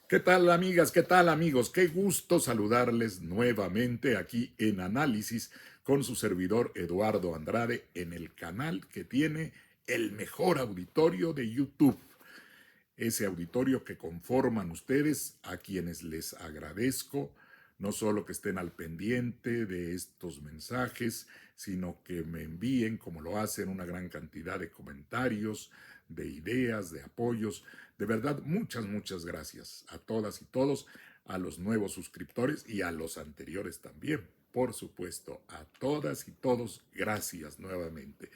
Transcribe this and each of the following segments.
¿Qué tal amigas? ¿Qué tal amigos? Qué gusto saludarles nuevamente aquí en Análisis con su servidor Eduardo Andrade en el canal que tiene el mejor auditorio de YouTube. Ese auditorio que conforman ustedes, a quienes les agradezco, no solo que estén al pendiente de estos mensajes, sino que me envíen, como lo hacen, una gran cantidad de comentarios, de ideas, de apoyos. De verdad, muchas gracias a todas y todos, a los nuevos suscriptores y a los anteriores también. Por supuesto, a todas y todos, gracias nuevamente.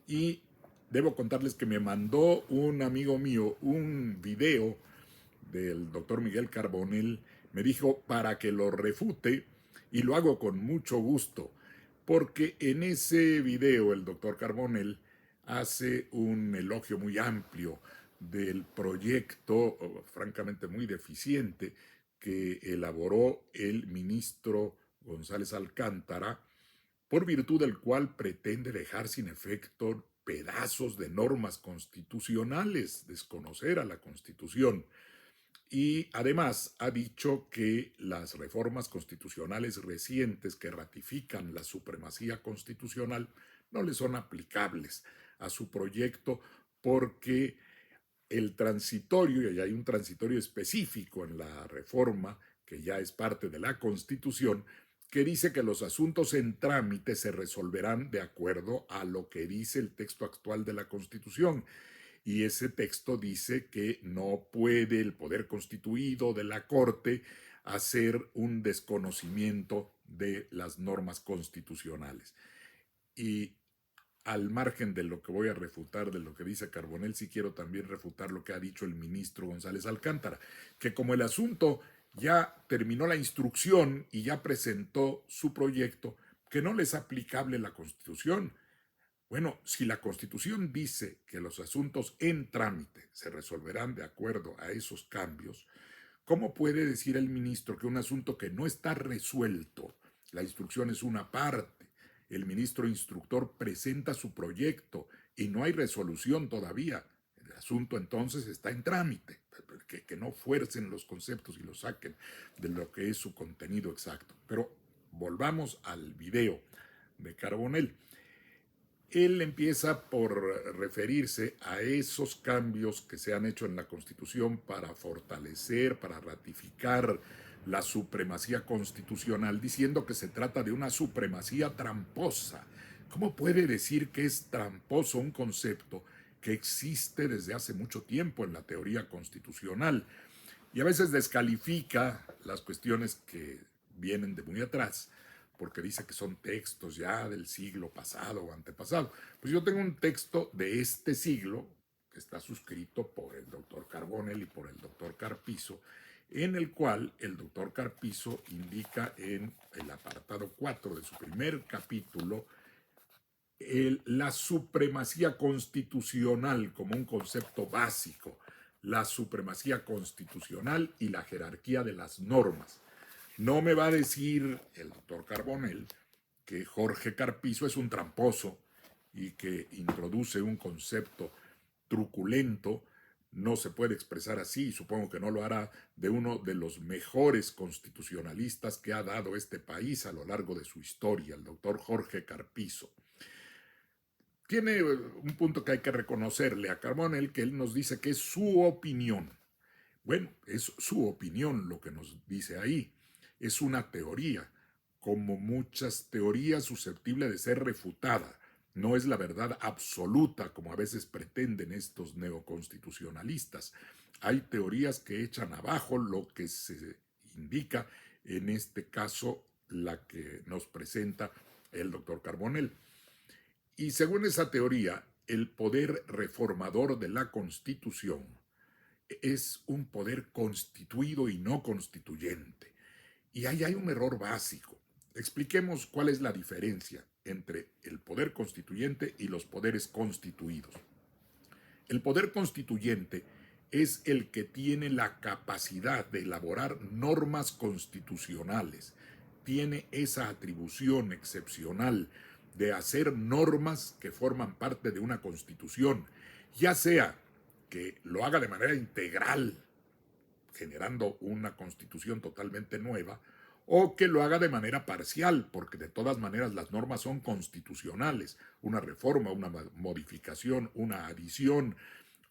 Y debo contarles que me mandó un amigo mío un video del doctor Miguel Carbonell. Me dijo para que lo refute y lo hago con mucho gusto, porque en ese video el doctor Carbonell hace un elogio muy amplio del proyecto, francamente muy deficiente, que elaboró el ministro González Alcántara, por virtud del cual pretende dejar sin efecto pedazos de normas constitucionales, desconocer a la Constitución. Y además ha dicho que las reformas constitucionales recientes que ratifican la supremacía constitucional no le son aplicables a su proyecto porque el transitorio, y hay un transitorio específico en la reforma que ya es parte de la Constitución, que dice que los asuntos en trámite se resolverán de acuerdo a lo que dice el texto actual de la Constitución. Y ese texto dice que no puede el poder constituido de la Corte hacer un desconocimiento de las normas constitucionales. Y al margen de lo que voy a refutar, de lo que dice Carbonell, sí quiero también refutar lo que ha dicho el ministro González Alcántara, que como el asunto ya terminó la instrucción y ya presentó su proyecto, que no les es aplicable la Constitución. Bueno, si la Constitución dice que los asuntos en trámite se resolverán de acuerdo a esos cambios, ¿cómo puede decir el ministro que un asunto que no está resuelto, la instrucción es una parte, el ministro instructor presenta su proyecto y no hay resolución todavía? El asunto entonces está en trámite, que no fuercen los conceptos y los saquen de lo que es su contenido exacto. Pero volvamos al video de Carbonell. Él empieza por referirse a esos cambios que se han hecho en la Constitución para fortalecer, para ratificar la supremacía constitucional, diciendo que se trata de una supremacía tramposa. ¿Cómo puede decir que es tramposo un concepto que existe desde hace mucho tiempo en la teoría constitucional? Y a veces descalifica las cuestiones que vienen de muy atrás, porque dice que son textos ya del siglo pasado o antepasado. Pues yo tengo un texto de este siglo, que está suscrito por el doctor Carbonell y por el doctor Carpizo, en el cual el doctor Carpizo indica en el apartado 4 de su primer capítulo la supremacía constitucional como un concepto básico, la supremacía constitucional y la jerarquía de las normas. No me va a decir el doctor Carbonell que Jorge Carpizo es un tramposo y que introduce un concepto truculento. No se puede expresar así, y supongo que no lo hará, de uno de los mejores constitucionalistas que ha dado este país a lo largo de su historia, el doctor Jorge Carpizo. Tiene un punto que hay que reconocerle a Carbonell, que él nos dice que es su opinión. Bueno, es su opinión lo que nos dice ahí. Es una teoría, como muchas teorías susceptible de ser refutada. No es la verdad absoluta, como a veces pretenden estos neoconstitucionalistas. Hay teorías que echan abajo lo que se indica, en este caso la que nos presenta el doctor Carbonell. Y según esa teoría, el poder reformador de la Constitución es un poder constituido y no constituyente. Y ahí hay un error básico. Expliquemos cuál es la diferencia entre el poder constituyente y los poderes constituidos. El poder constituyente es el que tiene la capacidad de elaborar normas constitucionales, tiene esa atribución excepcional de hacer normas que forman parte de una constitución, ya sea que lo haga de manera integral, generando una constitución totalmente nueva, o que lo haga de manera parcial, porque de todas maneras las normas son constitucionales. Una reforma, una modificación, una adición,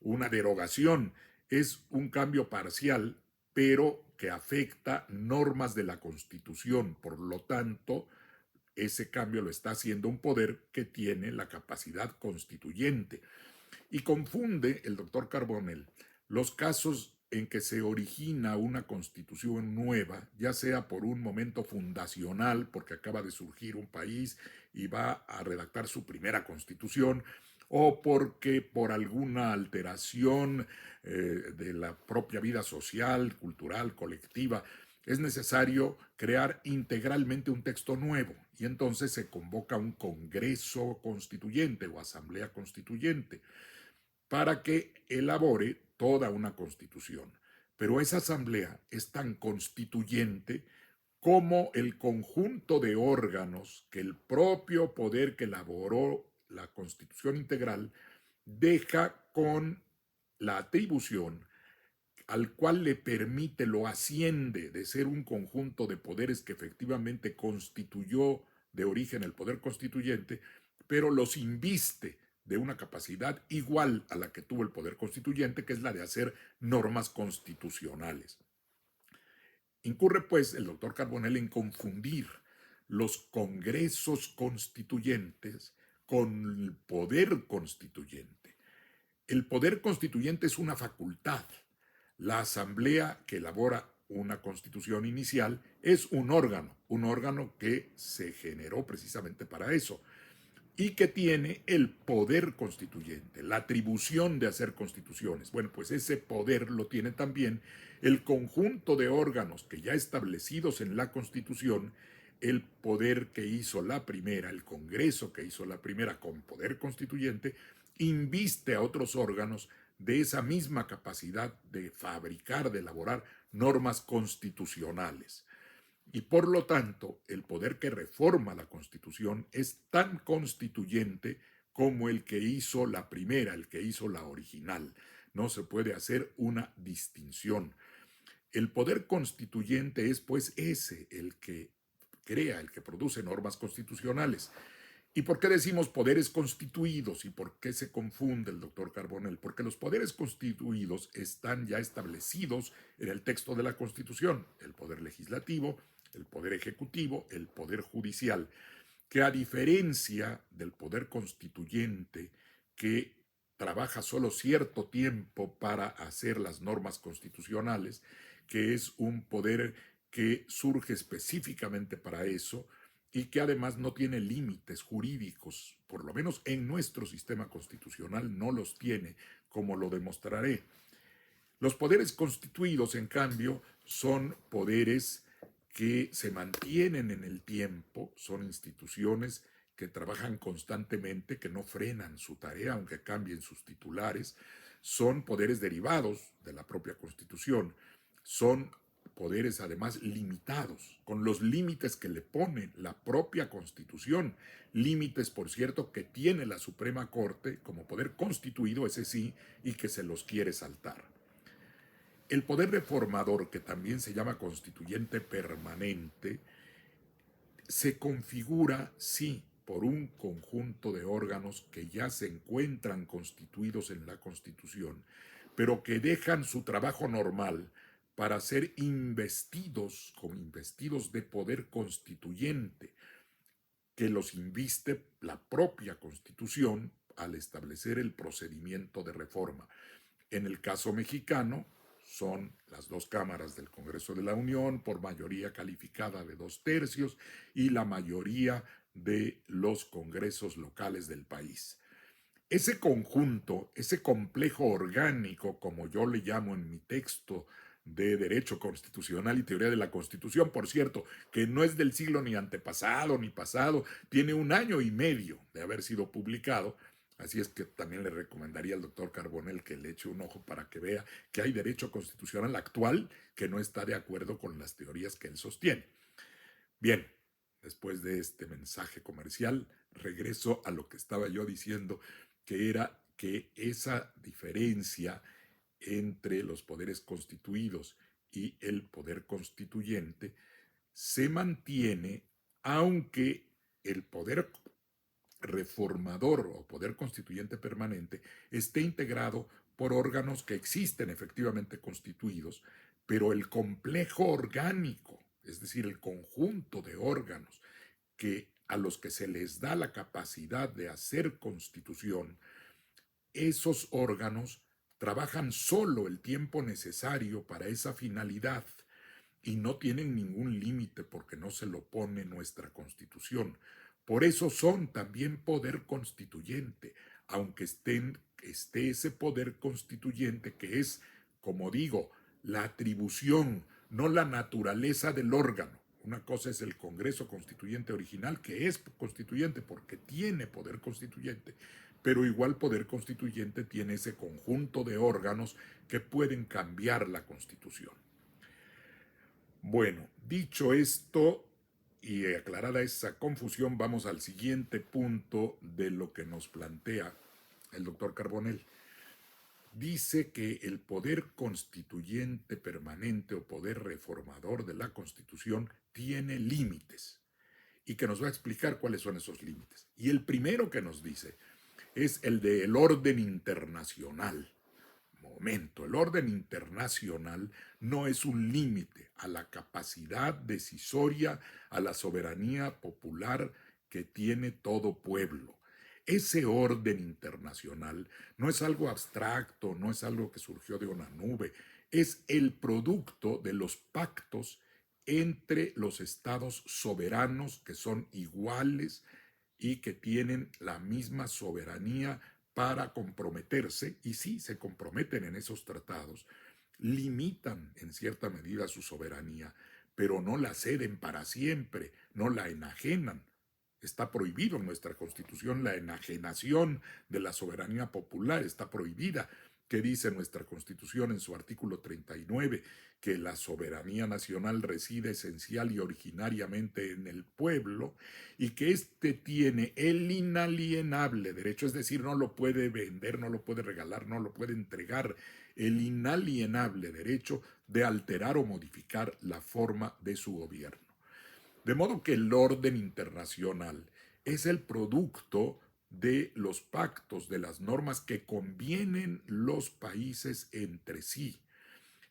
una derogación es un cambio parcial, pero que afecta normas de la Constitución. Por lo tanto, ese cambio lo está haciendo un poder que tiene la capacidad constituyente. Y confunde el doctor Carbonell los casos en que se origina una constitución nueva, ya sea por un momento fundacional, porque acaba de surgir un país y va a redactar su primera constitución, o porque por alguna alteración de la propia vida social, cultural, colectiva, es necesario crear integralmente un texto nuevo y entonces se convoca un congreso constituyente o asamblea constituyente para que elabore toda una constitución. Pero esa asamblea es tan constituyente como el conjunto de órganos que el propio poder que elaboró la constitución integral deja con la atribución al cual le permite, lo asciende de ser un conjunto de poderes que efectivamente constituyó de origen el poder constituyente, pero los inviste de una capacidad igual a la que tuvo el poder constituyente, que es la de hacer normas constitucionales. Incurre pues el doctor Carbonell en confundir los congresos constituyentes con el poder constituyente. El poder constituyente es una facultad. La asamblea que elabora una constitución inicial es un órgano que se generó precisamente para eso y que tiene el poder constituyente, la atribución de hacer constituciones. Bueno, pues ese poder lo tiene también el conjunto de órganos que ya establecidos en la Constitución, el poder que hizo la primera, el Congreso que hizo la primera con poder constituyente, inviste a otros órganos de esa misma capacidad de fabricar, de elaborar normas constitucionales. Y por lo tanto, el poder que reforma la Constitución es tan constituyente como el que hizo la primera, el que hizo la original. No se puede hacer una distinción. El poder constituyente es pues ese, el que crea, el que produce normas constitucionales. ¿Y por qué decimos poderes constituidos y por qué se confunde el doctor Carbonell? Porque los poderes constituidos están ya establecidos en el texto de la Constitución, el poder legislativo, el poder ejecutivo, el poder judicial, que a diferencia del poder constituyente que trabaja solo cierto tiempo para hacer las normas constitucionales, que es un poder que surge específicamente para eso, y que además no tiene límites jurídicos, por lo menos en nuestro sistema constitucional no los tiene, como lo demostraré. Los poderes constituidos, en cambio, son poderes que se mantienen en el tiempo, son instituciones que trabajan constantemente, que no frenan su tarea aunque cambien sus titulares, son poderes derivados de la propia Constitución, son poderes además limitados, con los límites que le pone la propia Constitución, límites, por cierto, que tiene la Suprema Corte como poder constituido, ese sí, y que se los quiere saltar. El poder reformador, que también se llama constituyente permanente, se configura, sí, por un conjunto de órganos que ya se encuentran constituidos en la Constitución, pero que dejan su trabajo normal para ser investidos como investidos de poder constituyente, que los inviste la propia Constitución al establecer el procedimiento de reforma. En el caso mexicano, son las dos cámaras del Congreso de la Unión por mayoría calificada de 2/3 y la mayoría de los congresos locales del país. Ese conjunto, ese complejo orgánico, como yo le llamo en mi texto de Derecho Constitucional y Teoría de la Constitución, por cierto, que no es del siglo ni antepasado ni pasado, tiene 1 año y medio de haber sido publicado. Así es que también le recomendaría al doctor Carbonell que le eche un ojo para que vea que hay derecho constitucional actual que no está de acuerdo con las teorías que él sostiene. Bien, después de este mensaje comercial, regreso a lo que estaba yo diciendo, que era que esa diferencia entre los poderes constituidos y el poder constituyente se mantiene, aunque el poder reformador o poder constituyente permanente esté integrado por órganos que existen efectivamente constituidos, pero el complejo orgánico, es decir, el conjunto de órganos que a los que se les da la capacidad de hacer constitución, esos órganos trabajan solo el tiempo necesario para esa finalidad y no tienen ningún límite porque no se lo pone nuestra Constitución. Por eso son también poder constituyente, aunque esté ese poder constituyente que es, como digo, la atribución, no la naturaleza del órgano. Una cosa es el Congreso Constituyente original, que es constituyente porque tiene poder constituyente, pero igual poder constituyente tiene ese conjunto de órganos que pueden cambiar la Constitución. Bueno, dicho esto y aclarada esa confusión, vamos al siguiente punto de lo que nos plantea el doctor Carbonell. Dice que el poder constituyente permanente o poder reformador de la Constitución tiene límites y que nos va a explicar cuáles son esos límites. Y el primero que nos dice es el del orden internacional. Momento, el orden internacional no es un límite a la capacidad decisoria, a la soberanía popular que tiene todo pueblo. Ese orden internacional no es algo abstracto, no es algo que surgió de una nube, es el producto de los pactos entre los estados soberanos que son iguales y que tienen la misma soberanía para comprometerse, y sí se comprometen en esos tratados, limitan en cierta medida su soberanía, pero no la ceden para siempre, no la enajenan. Está prohibido en nuestra Constitución la enajenación de la soberanía popular, está prohibida. ¿Qué dice nuestra Constitución en su artículo 39? Que la soberanía nacional reside esencial y originariamente en el pueblo y que éste tiene el inalienable derecho, es decir, no lo puede vender, no lo puede regalar, no lo puede entregar, el inalienable derecho de alterar o modificar la forma de su gobierno. De modo que el orden internacional es el producto de los pactos, de las normas que convienen los países entre sí.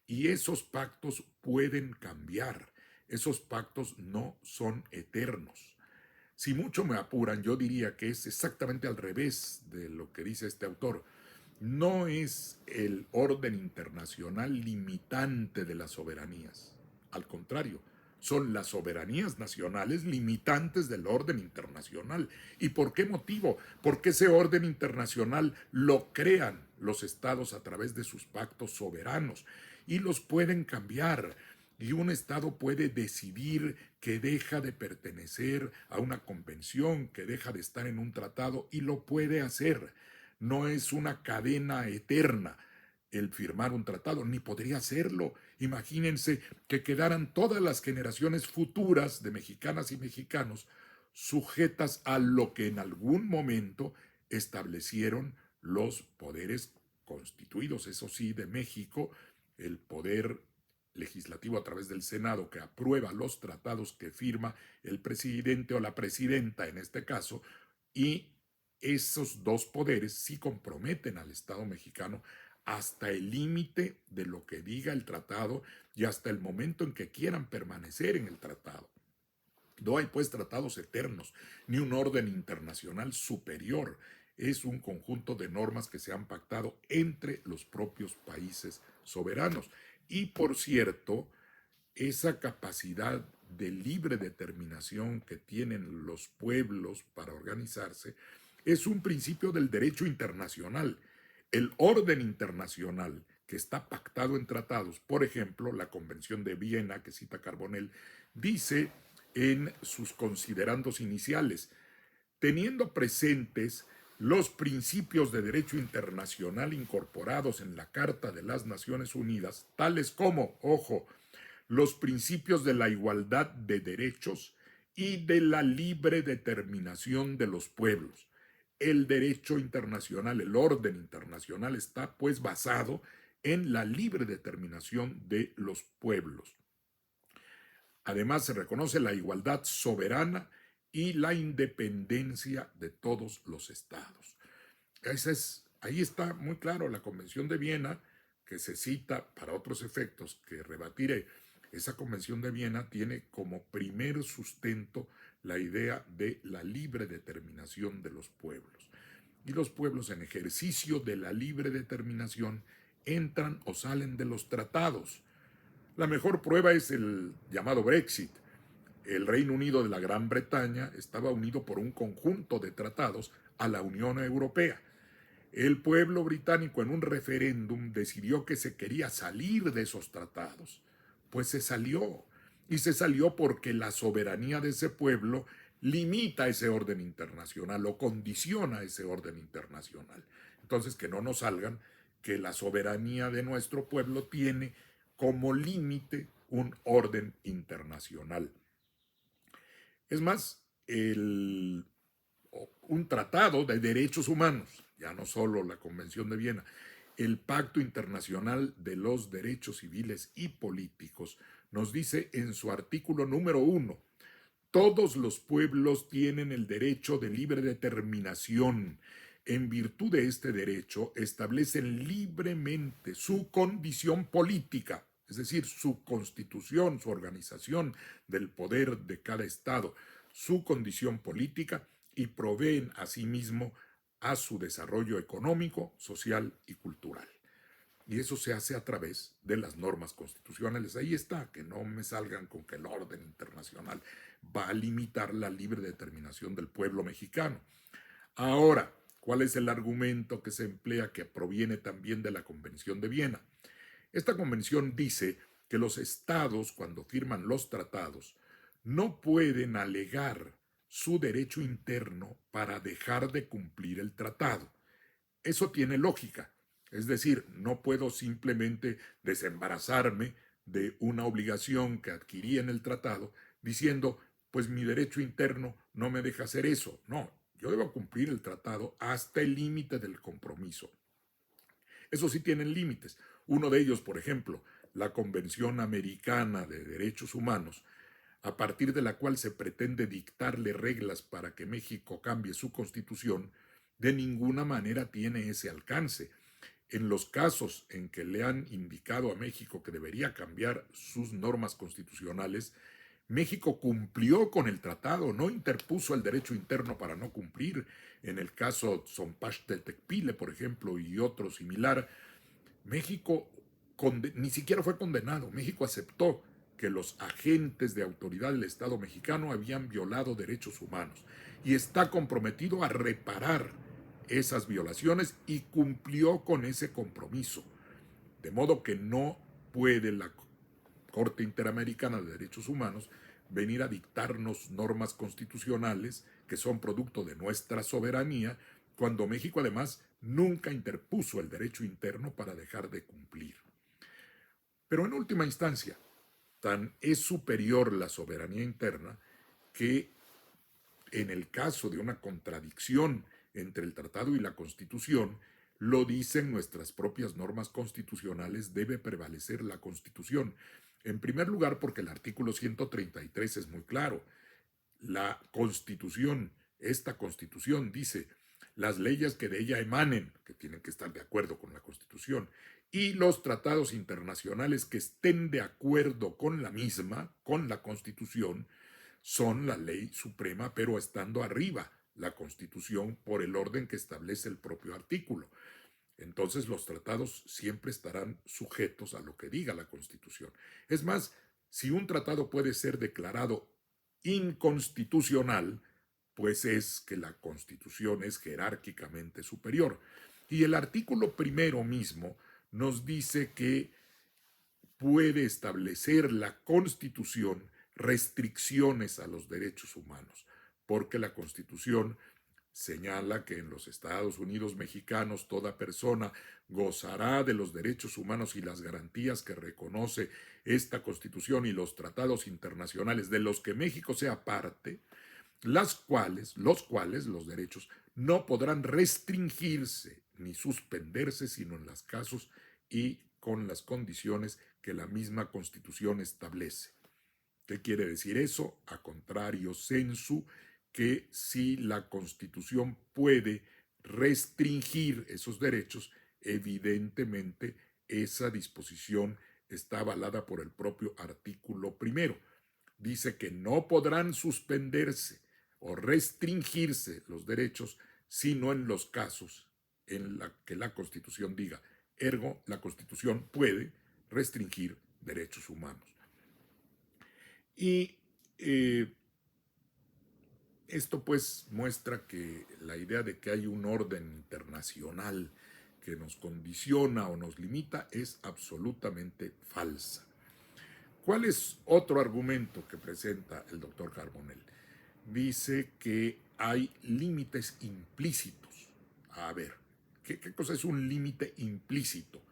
Y esos pactos pueden cambiar. Esos pactos no son eternos. Si mucho me apuran, yo diría que es exactamente al revés de lo que dice este autor. No es el orden internacional limitante de las soberanías. Al contrario, son las soberanías nacionales limitantes del orden internacional. ¿Y por qué motivo? Porque ese orden internacional lo crean los estados a través de sus pactos soberanos y los pueden cambiar. Y un estado puede decidir que deja de pertenecer a una convención, que deja de estar en un tratado y lo puede hacer. No es una cadena eterna el firmar un tratado, ni podría hacerlo. Imagínense que quedaran todas las generaciones futuras de mexicanas y mexicanos sujetas a lo que en algún momento establecieron los poderes constituidos, eso sí, de México, el poder legislativo a través del Senado que aprueba los tratados que firma el presidente o la presidenta en este caso, y esos dos poderes sí comprometen al Estado mexicano hasta el límite de lo que diga el tratado y hasta el momento en que quieran permanecer en el tratado. No hay pues tratados eternos, ni un orden internacional superior. Es un conjunto de normas que se han pactado entre los propios países soberanos. Y por cierto, esa capacidad de libre determinación que tienen los pueblos para organizarse es un principio del derecho internacional. El orden internacional que está pactado en tratados, por ejemplo, la Convención de Viena que cita Carbonell, dice en sus considerandos iniciales, teniendo presentes los principios de derecho internacional incorporados en la Carta de las Naciones Unidas, tales como, ojo, los principios de la igualdad de derechos y de la libre determinación de los pueblos. El derecho internacional, el orden internacional está pues basado en la libre determinación de los pueblos. Además, se reconoce la igualdad soberana y la independencia de todos los estados. Ahí está muy claro la Convención de Viena, que se cita para otros efectos que rebatiré. Esa Convención de Viena tiene como primer sustento la idea de la libre determinación de los pueblos. Y los pueblos, en ejercicio de la libre determinación, entran o salen de los tratados. La mejor prueba es el llamado Brexit. El Reino Unido de la Gran Bretaña estaba unido por un conjunto de tratados a la Unión Europea. El pueblo británico en un referéndum decidió que se quería salir de esos tratados. Pues se salió. Y se salió porque la soberanía de ese pueblo limita ese orden internacional o condiciona ese orden internacional. Entonces, que no nos salgan que la soberanía de nuestro pueblo tiene como límite un orden internacional. Es más, un tratado de derechos humanos, ya no solo la Convención de Viena, el Pacto Internacional de los Derechos Civiles y Políticos, nos dice en su artículo número 1, todos los pueblos tienen el derecho de libre determinación. En virtud de este derecho, establecen libremente su condición política, es decir, su constitución, su organización del poder de cada estado, su condición política, y proveen asimismo a su desarrollo económico, social y cultural. Y eso se hace a través de las normas constitucionales. Ahí está, que no me salgan con que el orden internacional va a limitar la libre determinación del pueblo mexicano. Ahora, ¿cuál es el argumento que se emplea que proviene también de la Convención de Viena? Esta convención dice que los estados, cuando firman los tratados, no pueden alegar su derecho interno para dejar de cumplir el tratado. Eso tiene lógica. Es decir, no puedo simplemente desembarazarme de una obligación que adquirí en el tratado diciendo, pues mi derecho interno no me deja hacer eso. No, yo debo cumplir el tratado hasta el límite del compromiso. Eso sí tienen límites. Uno de ellos, por ejemplo, la Convención Americana de Derechos Humanos, a partir de la cual se pretende dictarle reglas para que México cambie su constitución, de ninguna manera tiene ese alcance. En los casos en que le han indicado a México que debería cambiar sus normas constitucionales, México cumplió con el tratado, no interpuso el derecho interno para no cumplir. En el caso Tzompachteltecpile, por ejemplo, y otro similar, México ni siquiera fue condenado. México aceptó que los agentes de autoridad del Estado mexicano habían violado derechos humanos y está comprometido a reparar esas violaciones y cumplió con ese compromiso. De modo que no puede la Corte Interamericana de Derechos Humanos venir a dictarnos normas constitucionales que son producto de nuestra soberanía, cuando México además nunca interpuso el derecho interno para dejar de cumplir. Pero en última instancia, tan es superior la soberanía interna que en el caso de una contradicción entre el tratado y la Constitución, lo dicen nuestras propias normas constitucionales, debe prevalecer la Constitución. En primer lugar, porque el artículo 133 es muy claro. La Constitución, esta Constitución dice, las leyes que de ella emanen, que tienen que estar de acuerdo con la Constitución, y los tratados internacionales que estén de acuerdo con la misma, con la Constitución, son la ley suprema, pero estando arriba la Constitución por el orden que establece el propio artículo. Entonces los tratados siempre estarán sujetos a lo que diga la Constitución. Es más, si un tratado puede ser declarado inconstitucional, pues es que la Constitución es jerárquicamente superior. Y el artículo primero mismo nos dice que puede establecer la Constitución restricciones a los derechos humanos, porque la Constitución señala que en los Estados Unidos mexicanos toda persona gozará de los derechos humanos y las garantías que reconoce esta Constitución y los tratados internacionales de los que México sea parte, los cuales los derechos no podrán restringirse ni suspenderse sino en los casos y con las condiciones que la misma Constitución establece. ¿Qué quiere decir eso? A contrario sensu, que si la Constitución puede restringir esos derechos, evidentemente esa disposición está avalada por el propio artículo primero. Dice que no podrán suspenderse o restringirse los derechos, sino en los casos en la que la Constitución diga. Ergo, la Constitución puede restringir derechos humanos. Y esto pues muestra que la idea de que hay un orden internacional que nos condiciona o nos limita es absolutamente falsa. ¿Cuál es otro argumento que presenta el doctor Carbonell? Dice que hay límites implícitos. A ver, ¿qué cosa es un límite implícito?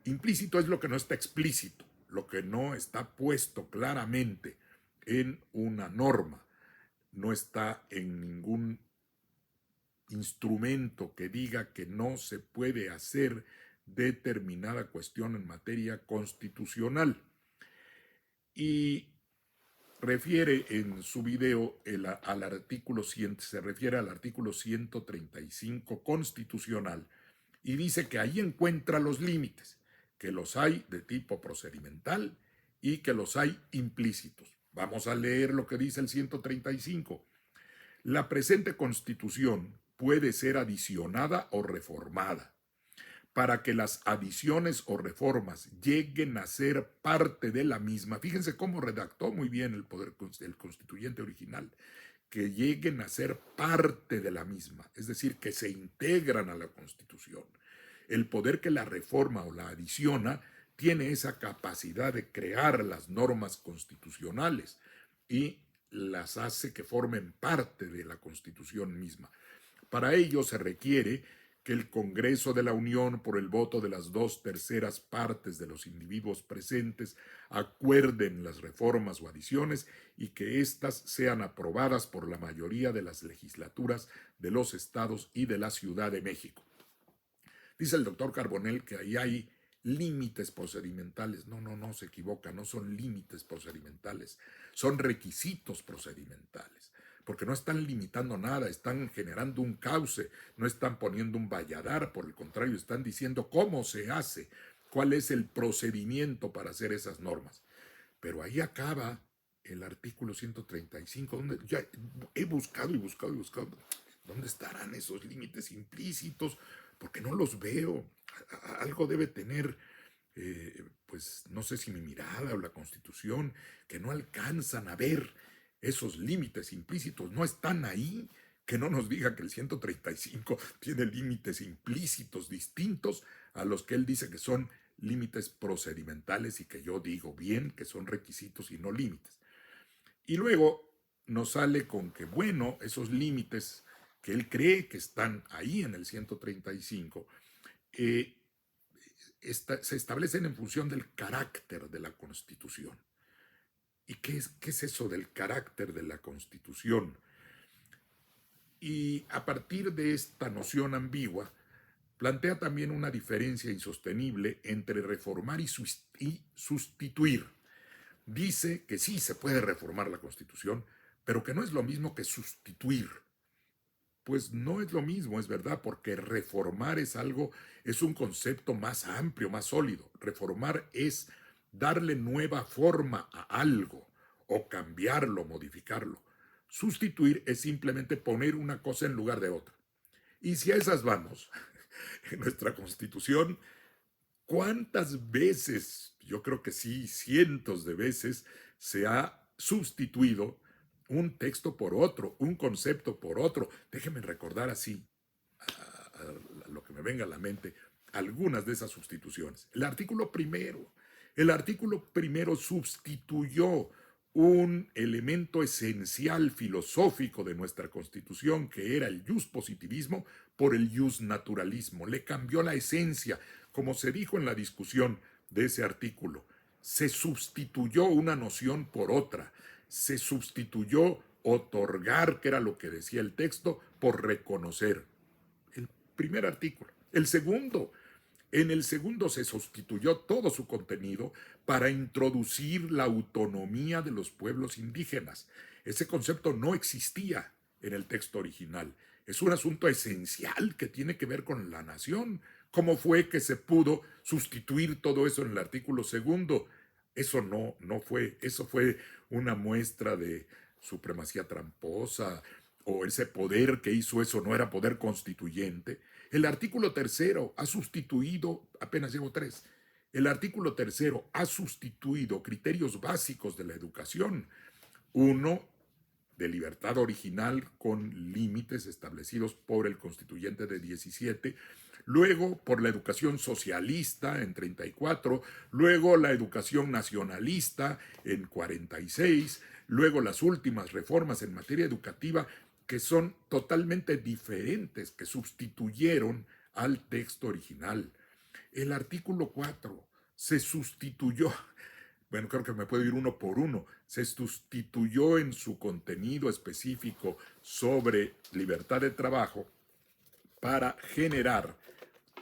Implícito es lo que no está explícito, lo que no está puesto claramente en una norma, no está en ningún instrumento que diga que no se puede hacer determinada cuestión en materia constitucional. Y refiere en su video al artículo 100, se refiere al artículo 135 constitucional y dice que ahí encuentra los límites, que los hay de tipo procedimental y que los hay implícitos. Vamos a leer lo que dice el 135. La presente Constitución puede ser adicionada o reformada. Para que las adiciones o reformas lleguen a ser parte de la misma, fíjense cómo redactó muy bien el constituyente original, que lleguen a ser parte de la misma, es decir, que se integran a la Constitución. El poder que la reforma o la adiciona tiene esa capacidad de crear las normas constitucionales y las hace que formen parte de la Constitución misma. Para ello se requiere que el Congreso de la Unión, por el voto de las 2/3 partes de los individuos presentes, acuerden las reformas o adiciones y que éstas sean aprobadas por la mayoría de las legislaturas de los estados y de la Ciudad de México. Dice el doctor Carbonell que ahí hay límites procedimentales. No, se equivoca, no son límites procedimentales, son requisitos procedimentales, porque no están limitando nada, están generando un cauce, no están poniendo un valladar, por el contrario, están diciendo cómo se hace, cuál es el procedimiento para hacer esas normas. Pero ahí acaba el artículo 135, donde ya he buscado y buscado y buscado, ¿dónde estarán esos límites implícitos? Porque no los veo. Algo debe tener, pues no sé si mi mirada o la Constitución, que no alcanzan a ver esos límites implícitos, no están ahí. Que no nos diga que el 135 tiene límites implícitos distintos a los que él dice que son límites procedimentales y que yo digo bien que son requisitos y no límites. Y luego nos sale con que, bueno, esos límites que él cree que están ahí en el 135 se establecen en función del carácter de la Constitución. ¿Y qué es eso del carácter de la Constitución? Y a partir de esta noción ambigua, plantea también una diferencia insostenible entre reformar y sustituir. Dice que sí se puede reformar la Constitución, pero que no es lo mismo que sustituir. Pues no es lo mismo, es verdad, porque reformar es un concepto más amplio, más sólido. Reformar es darle nueva forma a algo, o cambiarlo, modificarlo. Sustituir es simplemente poner una cosa en lugar de otra. Y si a esas vamos, en nuestra Constitución, ¿cuántas veces? Yo creo que sí, cientos de veces se ha sustituido un texto por otro, un concepto por otro. Déjenme recordar así, a lo que me venga a la mente, algunas de esas sustituciones. El artículo primero sustituyó un elemento esencial filosófico de nuestra Constitución, que era el positivismo, por el naturalismo. Le cambió la esencia, como se dijo en la discusión de ese artículo. Se sustituyó una noción por otra. Se sustituyó otorgar, que era lo que decía el texto, por reconocer. El primer artículo. El segundo, En el segundo se sustituyó todo su contenido para introducir la autonomía de los pueblos indígenas. Ese concepto no existía en el texto original. Es un asunto esencial que tiene que ver con la nación. ¿Cómo fue que se pudo sustituir todo eso en el artículo segundo? Eso no fue, eso fue una muestra de supremacía tramposa, o ese poder que hizo eso no era poder constituyente. El artículo tercero ha sustituido, apenas llevo tres, el artículo tercero ha sustituido criterios básicos de la educación. Uno, de libertad original con límites establecidos por el constituyente de 17, luego por la educación socialista en 34, luego la educación nacionalista en 46, luego las últimas reformas en materia educativa que son totalmente diferentes, que sustituyeron al texto original. El artículo 4 se sustituyó, bueno, creo que me puedo ir uno por uno, se sustituyó en su contenido específico sobre libertad de trabajo para generar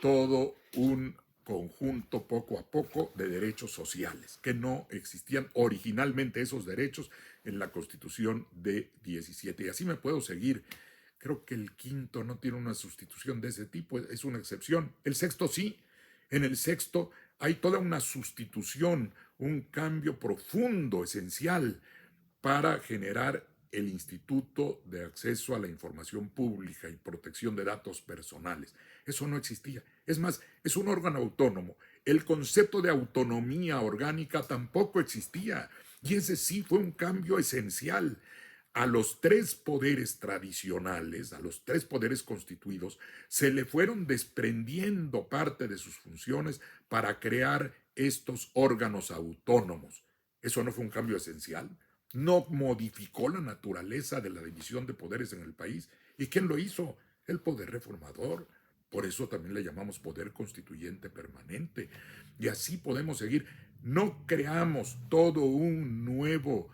todo un conjunto poco a poco de derechos sociales, que no existían originalmente esos derechos en la Constitución de 17. Y así me puedo seguir. Creo que el quinto no tiene una sustitución de ese tipo, es una excepción. El sexto sí. En el sexto hay toda una sustitución, un cambio profundo, esencial, para generar el Instituto de Acceso a la Información Pública y Protección de Datos Personales. Eso no existía. Es más, es un órgano autónomo. El concepto de autonomía orgánica tampoco existía. Y ese sí fue un cambio esencial. A los tres poderes tradicionales, a los tres poderes constituidos, se le fueron desprendiendo parte de sus funciones para crear estos órganos autónomos. ¿Eso no fue un cambio esencial? ¿No modificó la naturaleza de la división de poderes en el país? ¿Y quién lo hizo? El poder reformador. Por eso también le llamamos poder constituyente permanente. Y así podemos seguir. No creamos todo un nuevo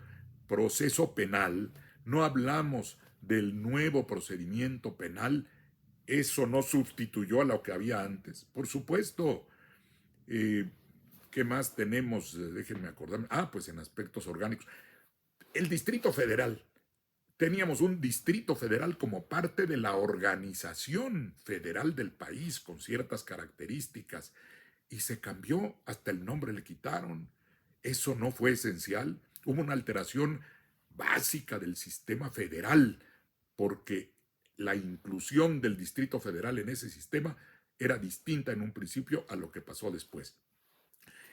proceso penal, no hablamos del nuevo procedimiento penal, eso no sustituyó a lo que había antes. Por supuesto, ¿qué más tenemos? Déjenme acordarme. Pues en aspectos orgánicos. El Distrito Federal. Teníamos un Distrito Federal como parte de la organización federal del país con ciertas características y se cambió, hasta el nombre le quitaron. Eso no fue esencial. Hubo una alteración básica del sistema federal porque la inclusión del Distrito Federal en ese sistema era distinta en un principio a lo que pasó después.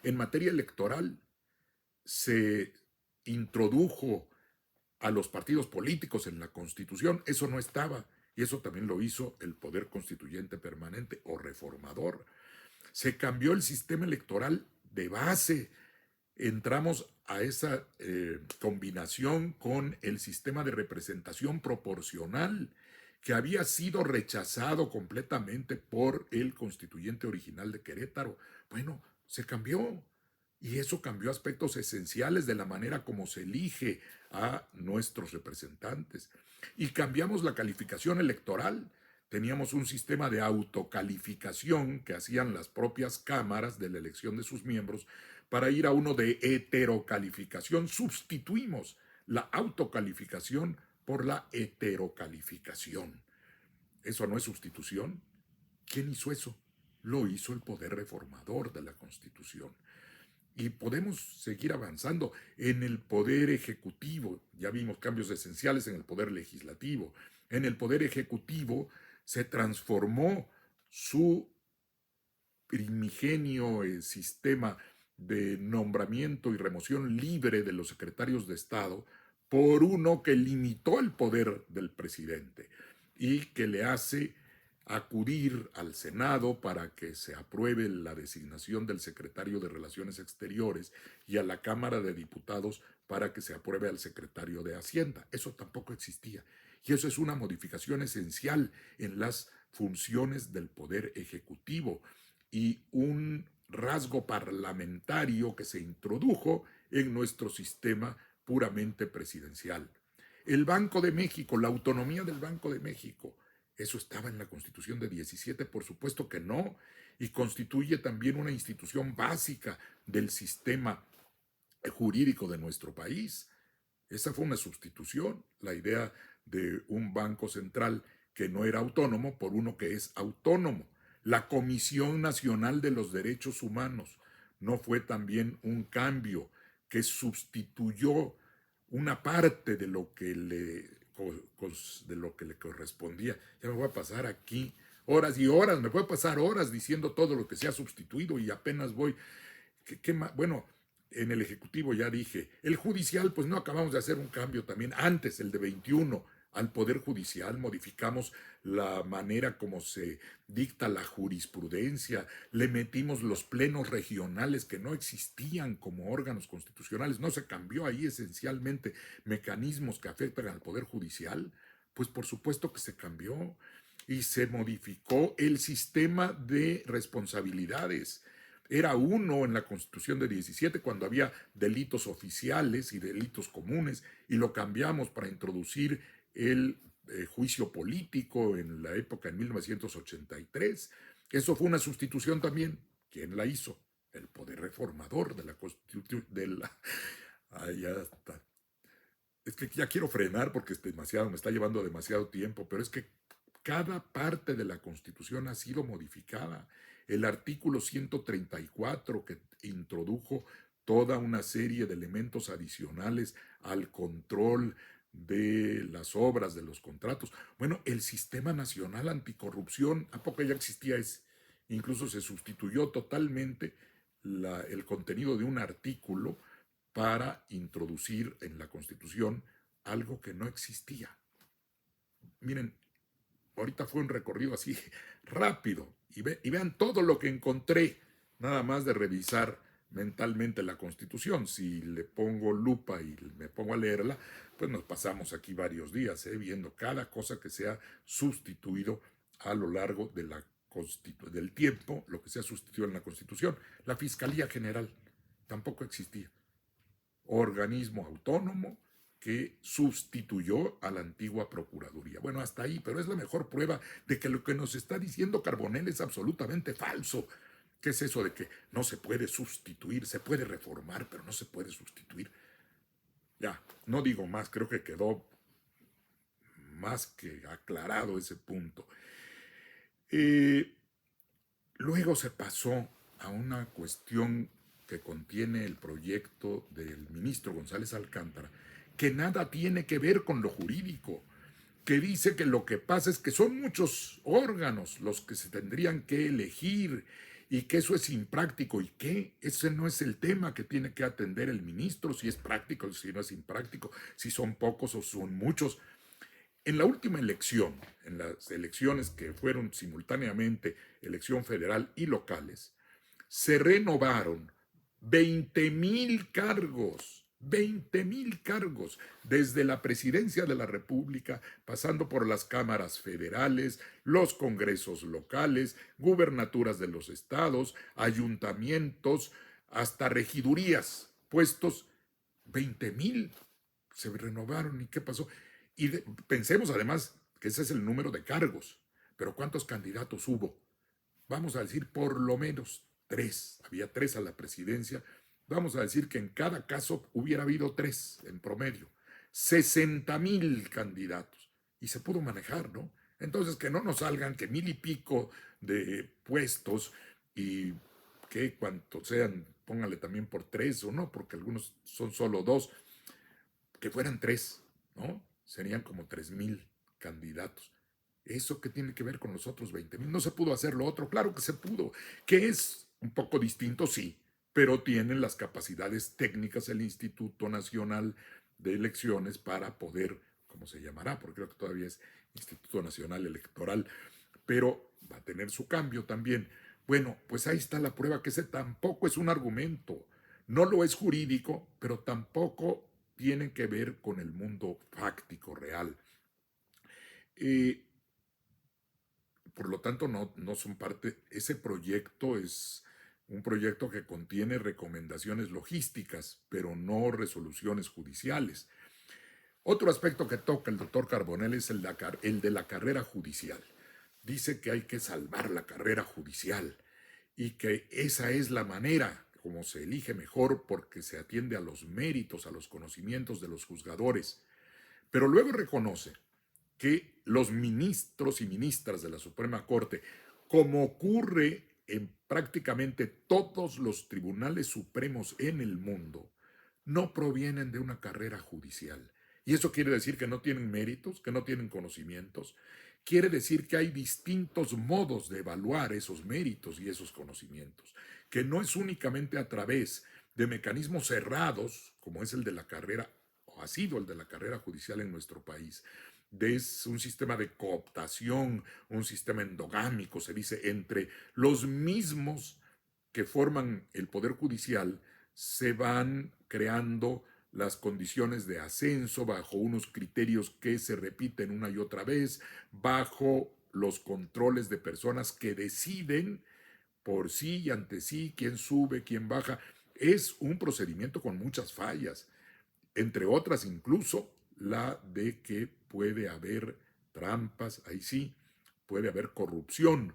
En materia electoral se introdujo a los partidos políticos en la Constitución. Eso no estaba, y eso también lo hizo el poder constituyente permanente o reformador. Se cambió el sistema electoral de base. Entramos a esa combinación con el sistema de representación proporcional que había sido rechazado completamente por el constituyente original de Querétaro. Bueno, se cambió. Y eso cambió aspectos esenciales de la manera como se elige a nuestros representantes. Y cambiamos la calificación electoral. Teníamos un sistema de autocalificación que hacían las propias cámaras de la elección de sus miembros para ir a uno de heterocalificación. Sustituimos la autocalificación por la heterocalificación. ¿Eso no es sustitución? ¿Quién hizo eso? Lo hizo el poder reformador de la Constitución. Y podemos seguir avanzando en el poder ejecutivo. Ya vimos cambios esenciales en el poder legislativo. En el poder ejecutivo se transformó su primigenio sistema de nombramiento y remoción libre de los secretarios de Estado por uno que limitó el poder del presidente y que le hace acudir al Senado para que se apruebe la designación del secretario de Relaciones Exteriores y a la Cámara de Diputados para que se apruebe al secretario de Hacienda. Eso tampoco existía. Y eso es una modificación esencial en las funciones del Poder Ejecutivo y un rasgo parlamentario que se introdujo en nuestro sistema puramente presidencial. El Banco de México, la autonomía del Banco de México, ¿eso estaba en la Constitución de 17? Por supuesto que no. y constituye también una institución básica del sistema jurídico de nuestro país. Esa fue una sustitución, la idea de un banco central que no era autónomo por uno que es autónomo. La Comisión Nacional de los Derechos Humanos no fue también un cambio que sustituyó una parte de lo que le correspondía. Ya me voy a pasar aquí horas y horas, me puedo pasar horas diciendo todo lo que se ha sustituido y apenas voy. Bueno, en el Ejecutivo ya dije, el judicial, pues no acabamos de hacer un cambio también, antes el de 21, al Poder Judicial, modificamos la manera como se dicta la jurisprudencia, le metimos los plenos regionales que no existían como órganos constitucionales, no se cambió ahí esencialmente mecanismos que afectan al Poder Judicial, pues por supuesto que se cambió y se modificó el sistema de responsabilidades. Era uno en la Constitución de 17 cuando había delitos oficiales y delitos comunes y lo cambiamos para introducir el juicio político en la época en 1983. Eso fue una sustitución también. ¿Quién la hizo? El poder reformador de la Constitución. Ya está. Es que ya quiero frenar porque es demasiado, me está llevando demasiado tiempo, pero es que cada parte de la Constitución ha sido modificada. El artículo 134 que introdujo toda una serie de elementos adicionales al control de las obras, de los contratos. Bueno, el Sistema Nacional Anticorrupción, ¿a poco ya existía ese? Incluso se sustituyó totalmente el contenido de un artículo para introducir en la Constitución algo que no existía. Miren, ahorita fue un recorrido así rápido y vean todo lo que encontré nada más de revisar mentalmente la Constitución. Si le pongo lupa y me pongo a leerla, pues nos pasamos aquí varios días viendo cada cosa que se ha sustituido a lo largo de del tiempo, lo que se ha sustituido en la Constitución. La Fiscalía General tampoco existía. Organismo autónomo que sustituyó a la antigua Procuraduría. Bueno, hasta ahí, pero es la mejor prueba de que lo que nos está diciendo Carbonell es absolutamente falso. ¿Qué es eso de que no se puede sustituir? Se puede reformar, pero no se puede sustituir. Ya, no digo más, creo que quedó más que aclarado ese punto. Luego se pasó a una cuestión que contiene el proyecto del ministro González Alcántara, que nada tiene que ver con lo jurídico, que dice que lo que pasa es que son muchos órganos los que se tendrían que elegir y que eso es impráctico y que ese no es el tema que tiene que atender el ministro, si es práctico, si no es impráctico, si son pocos o son muchos. En la última elección, en las elecciones que fueron simultáneamente elección federal y locales, se renovaron 20,000 cargos, 20,000 cargos, desde la presidencia de la República, pasando por las cámaras federales, los congresos locales, gubernaturas de los estados, ayuntamientos, hasta regidurías, puestos. 20,000 se renovaron. ¿Y qué pasó? Y pensemos además que ese es el número de cargos, pero ¿cuántos candidatos hubo? Vamos a decir por lo menos 3, había 3 a la presidencia, vamos a decir que en cada caso hubiera habido 3 en promedio, 60,000 candidatos, y se pudo manejar, ¿no? Entonces que no nos salgan que 1,000 y pico de puestos y que cuantos sean, póngale también por 3 o no, porque algunos son solo 2, que fueran 3, ¿no? Serían como 3,000 candidatos. ¿Eso qué tiene que ver con los otros 20,000? No se pudo hacer lo otro, claro que se pudo, que es un poco distinto, sí, pero tienen las capacidades técnicas el Instituto Nacional de Elecciones para poder, ¿cómo se llamará? Porque creo que todavía es Instituto Nacional Electoral, pero va a tener su cambio también. Bueno, pues ahí está la prueba que ese tampoco es un argumento, no lo es jurídico, pero tampoco tiene que ver con el mundo fáctico, real. Por lo tanto, no son parte, ese proyecto es un proyecto que contiene recomendaciones logísticas, pero no resoluciones judiciales. Otro aspecto que toca el doctor Carbonell es el de la carrera judicial. Dice que hay que salvar la carrera judicial, y que esa es la manera como se elige mejor porque se atiende a los méritos, a los conocimientos de los juzgadores. Pero luego reconoce que los ministros y ministras de la Suprema Corte, como ocurre en prácticamente todos los tribunales supremos en el mundo, no provienen de una carrera judicial. Y eso quiere decir que no tienen méritos, que no tienen conocimientos. Quiere decir que hay distintos modos de evaluar esos méritos y esos conocimientos, que no es únicamente a través de mecanismos cerrados, como es el de la carrera, o ha sido el de la carrera judicial en nuestro país, de un sistema de cooptación, un sistema endogámico, se dice, entre los mismos que forman el Poder Judicial, se van creando las condiciones de ascenso bajo unos criterios que se repiten una y otra vez, bajo los controles de personas que deciden por sí y ante sí quién sube, quién baja. Es un procedimiento con muchas fallas, entre otras incluso la de que puede haber trampas, ahí sí, puede haber corrupción,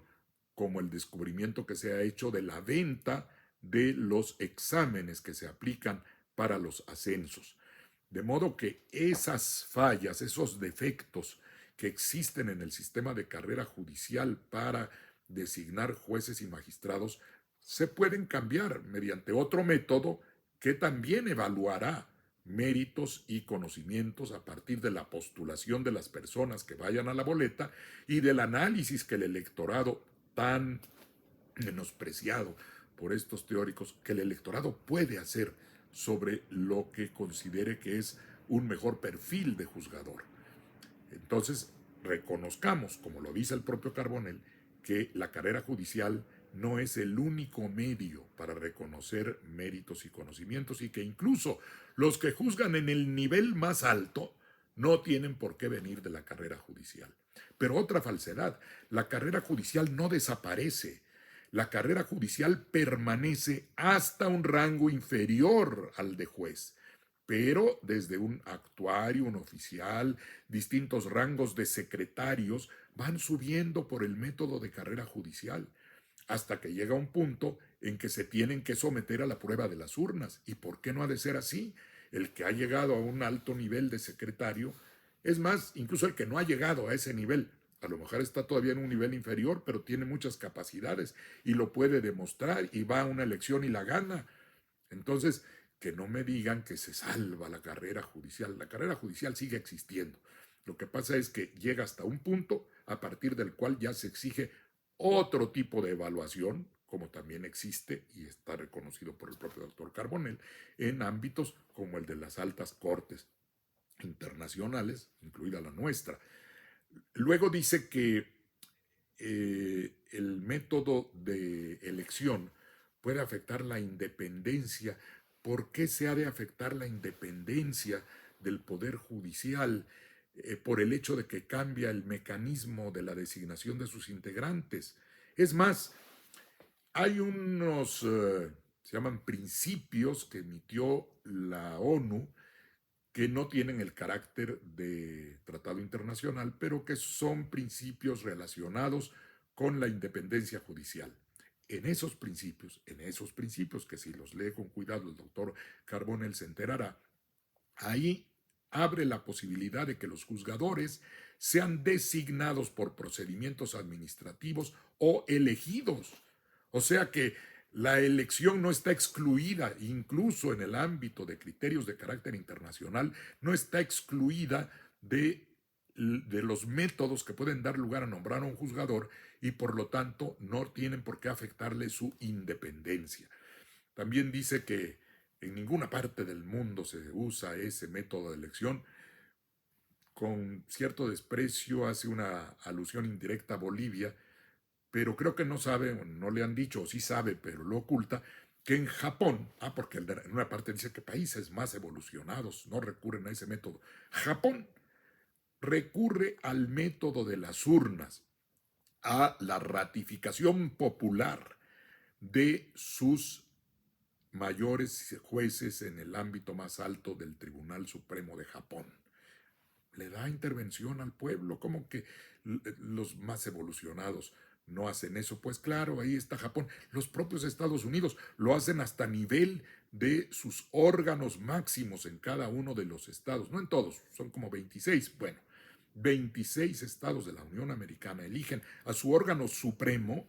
como el descubrimiento que se ha hecho de la venta de los exámenes que se aplican para los ascensos. De modo que esas fallas, esos defectos que existen en el sistema de carrera judicial para designar jueces y magistrados, se pueden cambiar mediante otro método que también evaluará méritos y conocimientos a partir de la postulación de las personas que vayan a la boleta y del análisis que el electorado tan menospreciado por estos teóricos, que el electorado puede hacer sobre lo que considere que es un mejor perfil de juzgador. Entonces, reconozcamos, como lo dice el propio Carbonell, que la carrera judicial no es el único medio para reconocer méritos y conocimientos y que incluso los que juzgan en el nivel más alto no tienen por qué venir de la carrera judicial. Pero otra falsedad, la carrera judicial no desaparece. La carrera judicial permanece hasta un rango inferior al de juez, pero desde un actuario, un oficial, distintos rangos de secretarios van subiendo por el método de carrera judicial, hasta que llega un punto en que se tienen que someter a la prueba de las urnas. ¿Y por qué no ha de ser así? El que ha llegado a un alto nivel de secretario, es más, incluso el que no ha llegado a ese nivel, a lo mejor está todavía en un nivel inferior, pero tiene muchas capacidades y lo puede demostrar y va a una elección y la gana. Entonces, que no me digan que se salva la carrera judicial. La carrera judicial sigue existiendo. Lo que pasa es que llega hasta un punto a partir del cual ya se exige otro tipo de evaluación, como también existe y está reconocido por el propio doctor Carbonell, en ámbitos como el de las altas cortes internacionales, incluida la nuestra. Luego dice que el método de elección puede afectar la independencia. ¿Por qué se ha de afectar la independencia del Poder Judicial? Por el hecho de que cambia el mecanismo de la designación de sus integrantes. Es más, hay unos, se llaman principios que emitió la ONU, que no tienen el carácter de tratado internacional, pero que son principios relacionados con la independencia judicial. En esos principios, que si los lee con cuidado el doctor Carbonell se enterará, ahí abre la posibilidad de que los juzgadores sean designados por procedimientos administrativos o elegidos. O sea que la elección no está excluida, incluso en el ámbito de criterios de carácter internacional, no está excluida de los métodos que pueden dar lugar a nombrar a un juzgador y por lo tanto no tienen por qué afectarle su independencia. También dice que en ninguna parte del mundo se usa ese método de elección. Con cierto desprecio hace una alusión indirecta a Bolivia, pero creo que no sabe, no le han dicho, o sí sabe, pero lo oculta, que en Japón, porque en una parte dice que países más evolucionados no recurren a ese método. Japón recurre al método de las urnas, a la ratificación popular de sus mayores jueces en el ámbito más alto del Tribunal Supremo de Japón. Le da intervención al pueblo, como que los más evolucionados no hacen eso. Pues claro, ahí está Japón. Los propios Estados Unidos lo hacen hasta nivel de sus órganos máximos en cada uno de los estados. No en todos, son como 26. Bueno, 26 estados de la Unión Americana eligen a su órgano supremo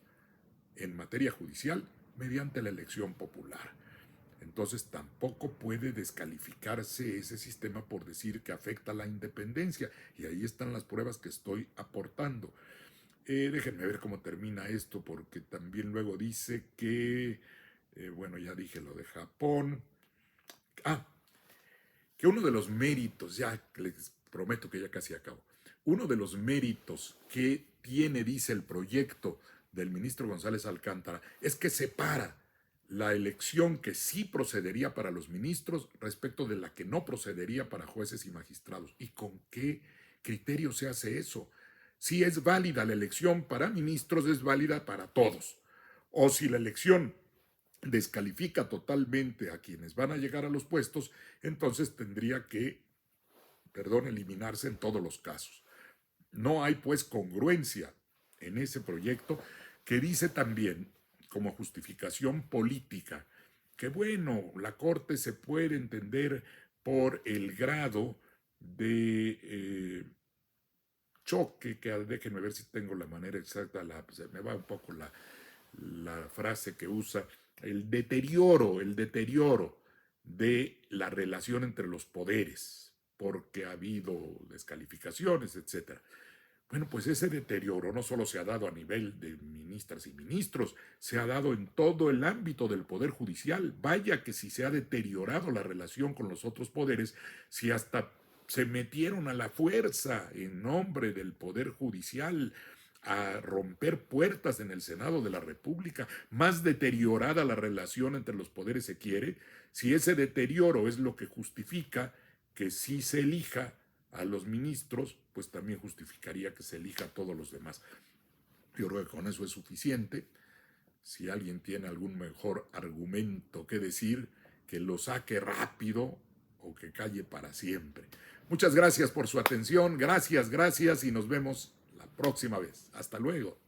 en materia judicial mediante la elección popular. Entonces tampoco puede descalificarse ese sistema por decir que afecta la independencia. Y ahí están las pruebas que estoy aportando. Déjenme ver cómo termina esto, porque también luego dice que, bueno, ya dije lo de Japón. Ah, que uno de los méritos, ya les prometo que ya casi acabo, uno de los méritos que tiene, dice el proyecto del ministro González Alcántara, es que separa la elección que sí procedería para los ministros respecto de la que no procedería para jueces y magistrados. ¿Y con qué criterio se hace eso? Si es válida la elección para ministros, es válida para todos. O si la elección descalifica totalmente a quienes van a llegar a los puestos, entonces tendría que, eliminarse en todos los casos. No hay pues congruencia en ese proyecto, que dice también como justificación política que bueno, la Corte se puede entender por el grado de choque, que déjenme ver si tengo la manera exacta, se me va un poco la frase que usa, el deterioro de la relación entre los poderes, porque ha habido descalificaciones, etcétera. Bueno, pues ese deterioro no solo se ha dado a nivel de ministras y ministros, se ha dado en todo el ámbito del Poder Judicial. Vaya que si se ha deteriorado la relación con los otros poderes, si hasta se metieron a la fuerza en nombre del Poder Judicial a romper puertas en el Senado de la República, más deteriorada la relación entre los poderes se quiere, si ese deterioro es lo que justifica que sí se elija a los ministros, pues también justificaría que se elija a todos los demás. Yo creo que con eso es suficiente. Si alguien tiene algún mejor argumento que decir, que lo saque rápido o que calle para siempre. Muchas gracias por su atención. Gracias y nos vemos la próxima vez. Hasta luego.